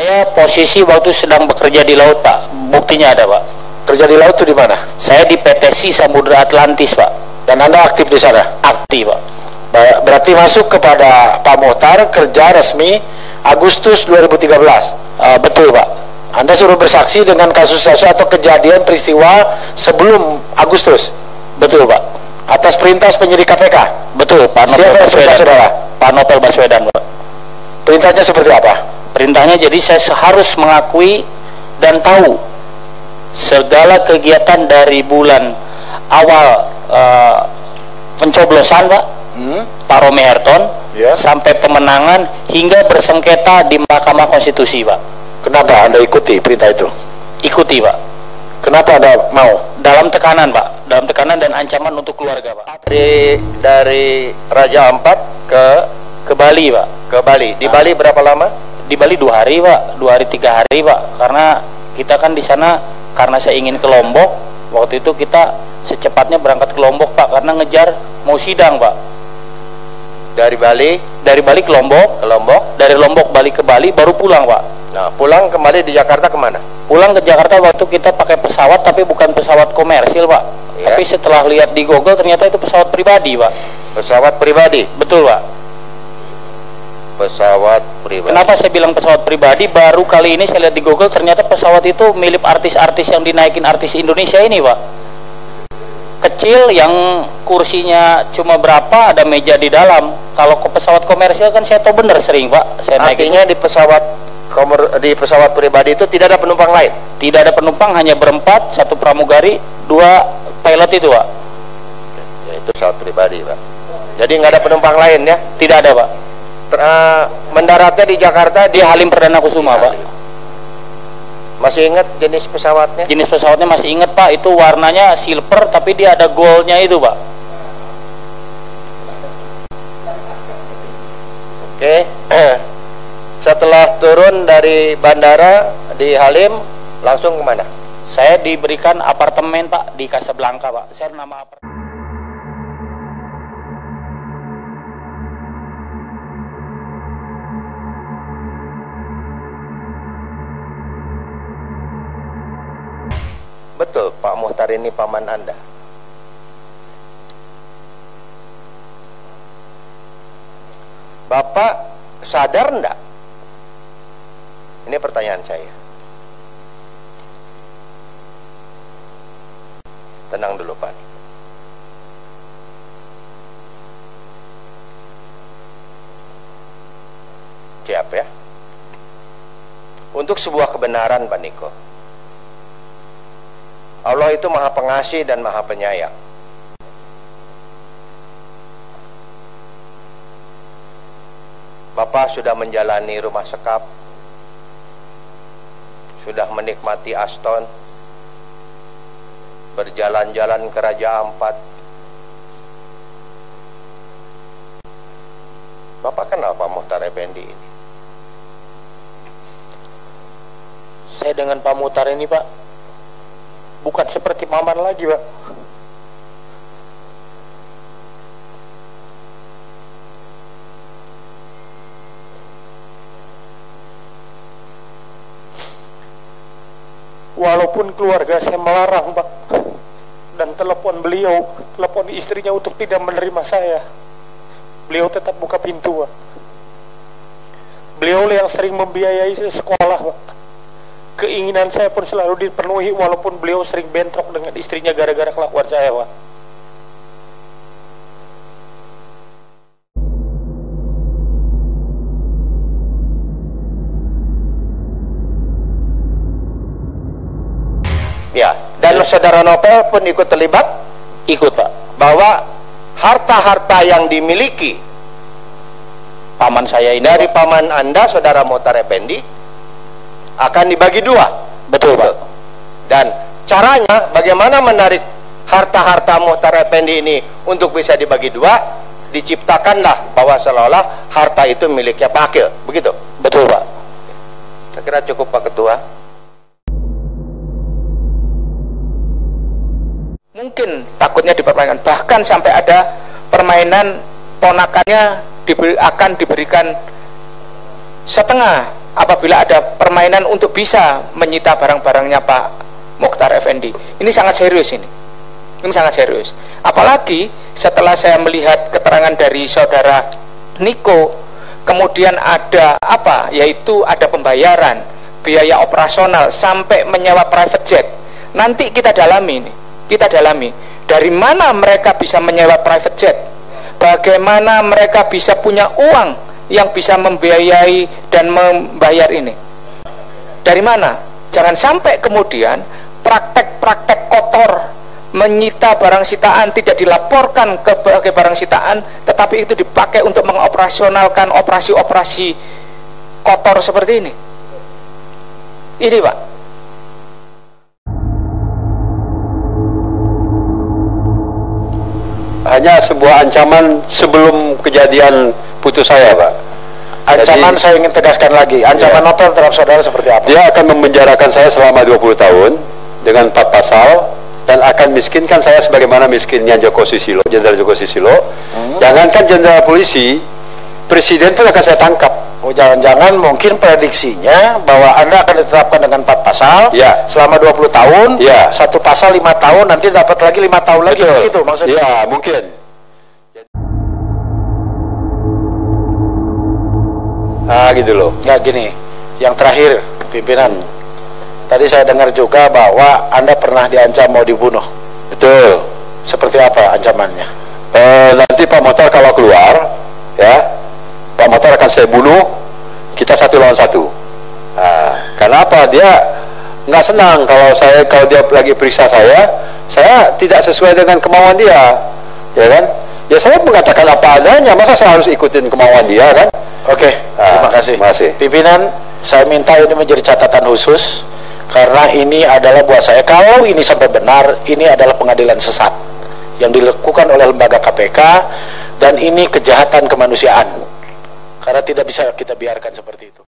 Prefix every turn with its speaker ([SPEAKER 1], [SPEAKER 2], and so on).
[SPEAKER 1] Saya posisi waktu sedang bekerja di laut, Pak. Buktinya ada, Pak.
[SPEAKER 2] Kerja di laut itu di mana?
[SPEAKER 1] Saya di PTC Samudra Atlantis, Pak.
[SPEAKER 2] Dan Anda aktif di sana?
[SPEAKER 1] Aktif, Pak.
[SPEAKER 2] Berarti masuk kepada Pak Mohtar kerja resmi Agustus 2013.
[SPEAKER 1] Betul, Pak.
[SPEAKER 2] Anda suruh bersaksi dengan kasus-kasus atau kejadian peristiwa sebelum Agustus?
[SPEAKER 1] Betul, Pak.
[SPEAKER 2] Atas perintah penyidik KPK?
[SPEAKER 1] Betul, Pak.
[SPEAKER 2] Siapa yang perintah saudara?
[SPEAKER 1] Pak Novel Baswedan, Pak.
[SPEAKER 2] Perintahnya seperti apa?
[SPEAKER 1] Perintahnya jadi saya harus mengakui dan tahu segala kegiatan dari bulan awal pencoblosan, Pak, Pak Romi Herton, sampai pemenangan hingga bersengketa di Mahkamah Konstitusi, Pak. Kenapa Anda ikuti perintah itu? Ikuti, Pak. Kenapa Anda mau? Dalam tekanan, Pak. Dalam tekanan dan ancaman untuk keluarga, Pak.
[SPEAKER 3] Dari Raja Ampat
[SPEAKER 1] ke Bali, Pak.
[SPEAKER 3] ke Bali. Di Bali berapa lama?
[SPEAKER 1] Di Bali 2 hari, Pak. 2 hari 3 hari, Pak. Karena kita kan di sana, karena saya ingin ke Lombok. Waktu itu kita secepatnya berangkat ke Lombok, Pak, karena ngejar mau sidang, Pak.
[SPEAKER 3] Dari Bali
[SPEAKER 1] ke Lombok. Dari Lombok balik ke Bali, baru pulang, Pak.
[SPEAKER 3] Nah, pulang kembali di Jakarta kemana?
[SPEAKER 1] Pulang ke Jakarta waktu kita pakai pesawat, tapi bukan pesawat komersil, Pak.
[SPEAKER 3] Ya.
[SPEAKER 1] Tapi setelah lihat di Google ternyata itu pesawat pribadi, Pak.
[SPEAKER 3] Pesawat pribadi?
[SPEAKER 1] Betul, Pak.
[SPEAKER 3] Pesawat pribadi.
[SPEAKER 1] Kenapa saya bilang pesawat pribadi? Baru kali ini saya lihat di Google ternyata pesawat itu milik artis-artis yang dinaikin artis Indonesia ini, Pak. Kecil, yang kursinya cuma berapa, ada meja di dalam. Kalau ke pesawat komersil kan saya tahu bener sering, Pak. Saya
[SPEAKER 3] Artinya di pesawat pribadi itu tidak ada penumpang lain?
[SPEAKER 1] Tidak ada penumpang, hanya berempat, 1 pramugari, 2 pilot itu, Pak.
[SPEAKER 3] Ya, itu pesawat pribadi, Pak. Jadi nggak ada penumpang lain ya?
[SPEAKER 1] Tidak ada, Pak.
[SPEAKER 3] Mendaratnya di Jakarta
[SPEAKER 1] Di Halim Perdana Kusuma, Pak.
[SPEAKER 3] Masih ingat jenis pesawatnya?
[SPEAKER 1] Jenis pesawatnya masih ingat, Pak. Itu warnanya silver, tapi dia ada goldnya itu, Pak.
[SPEAKER 3] Oke. Setelah turun dari bandara di Halim, langsung kemana?
[SPEAKER 1] Saya diberikan apartemen, Pak, di Casablanca, Pak. Saya nama apartemen.
[SPEAKER 3] Betul, Pak Mohtar ini paman Anda. Bapak sadar enggak? Ini pertanyaan saya. Tenang dulu, Pak. Siap ya? Untuk sebuah kebenaran, Pak Niko, Allah itu maha pengasih dan maha penyayang. Bapak sudah menjalani rumah sekap, sudah menikmati Aston, berjalan-jalan ke Raja Ampat. Bapak kenal Pak Mohtar Effendi ini?
[SPEAKER 1] Saya dengan Pak Mohtar ini, Pak, bukan seperti paman lagi, Pak. Walaupun keluarga saya melarang, Pak, dan telepon beliau, telepon istrinya untuk tidak menerima saya, beliau tetap buka pintu, Pak. Beliau yang sering membiayai saya sekolah, Pak. Keinginan saya pun selalu dipenuhi, walaupun beliau sering bentrok dengan istrinya gara-gara kelakuan saya, Pak.
[SPEAKER 3] Ya, dan saudara Novel pun ikut terlibat?
[SPEAKER 1] Ikut, Pak.
[SPEAKER 3] Bahwa harta-harta yang dimiliki
[SPEAKER 1] Paman saya ini
[SPEAKER 3] dari paman Anda, saudara Mohtar Effendi, akan dibagi 2.
[SPEAKER 1] Betul, Pak.
[SPEAKER 3] Dan caranya bagaimana menarik harta-harta Mohtar Effendi ini untuk bisa dibagi 2, diciptakanlah bahwa seolah-olah harta itu miliknya Pak Akil, begitu?
[SPEAKER 1] Betul, Pak.
[SPEAKER 3] Saya kira cukup, Pak Ketua.
[SPEAKER 4] Mungkin takutnya dipermainkan, bahkan sampai ada permainan ponakannya akan diberikan setengah apabila ada permainan untuk bisa menyita barang-barangnya Pak Mokhtar Effendi. Ini sangat serius ini. Ini sangat serius. Apalagi setelah saya melihat keterangan dari saudara Niko, kemudian ada apa? Yaitu ada pembayaran biaya operasional sampai menyewa private jet. Nanti kita dalami ini. Kita dalami dari mana mereka bisa menyewa private jet. Bagaimana mereka bisa punya uang yang bisa membiayai dan membayar ini? Dari mana? Jangan sampai kemudian praktek-praktek kotor menyita barang sitaan tidak dilaporkan sebagai barang sitaan, tetapi itu dipakai untuk mengoperasionalkan operasi-operasi kotor seperti ini. Ini Pak.
[SPEAKER 5] Hanya sebuah ancaman sebelum kejadian putus saya, Pak.
[SPEAKER 2] Ancaman. Jadi, saya ingin tegaskan lagi, ancaman novel terhadap saudara seperti apa?
[SPEAKER 5] Dia akan memenjarakan saya selama 20 tahun dengan 4 pasal dan akan miskinkan saya sebagaimana miskinnya Joko Susilo, Jenderal Joko Susilo. Jangankan jenderal polisi, presiden pun akan saya tangkap.
[SPEAKER 2] Oh, jangan-jangan mungkin prediksinya bahwa Anda akan ditetapkan dengan 4 pasal selama 20 tahun, satu pasal 5 tahun, nanti dapat lagi 5 tahun lagi, gitu maksudnya?
[SPEAKER 5] Ya, mungkin. Nah, gitu loh.
[SPEAKER 2] Ya, gini, yang terakhir, pimpinan. Tadi saya dengar juga bahwa Anda pernah diancam mau dibunuh.
[SPEAKER 5] Betul.
[SPEAKER 2] Seperti apa ancamannya?
[SPEAKER 5] Nanti Pak Mokhtar kalau keluar, ya, Pak Mokhtar akan saya bunuh, kita 1 lawan 1. Nah, karena apa? Dia nggak senang kalau dia lagi periksa saya tidak sesuai dengan kemauan dia, ya kan? Ya saya mengatakan apa adanya, masa saya harus ikutin kemauan dia kan?
[SPEAKER 2] Oke, terima kasih. Pimpinan, saya minta ini menjadi catatan khusus karena ini adalah buat saya, kalau ini sampai benar, ini adalah pengadilan sesat yang dilakukan oleh lembaga KPK dan ini kejahatan kemanusiaan. Karena tidak bisa kita biarkan seperti itu.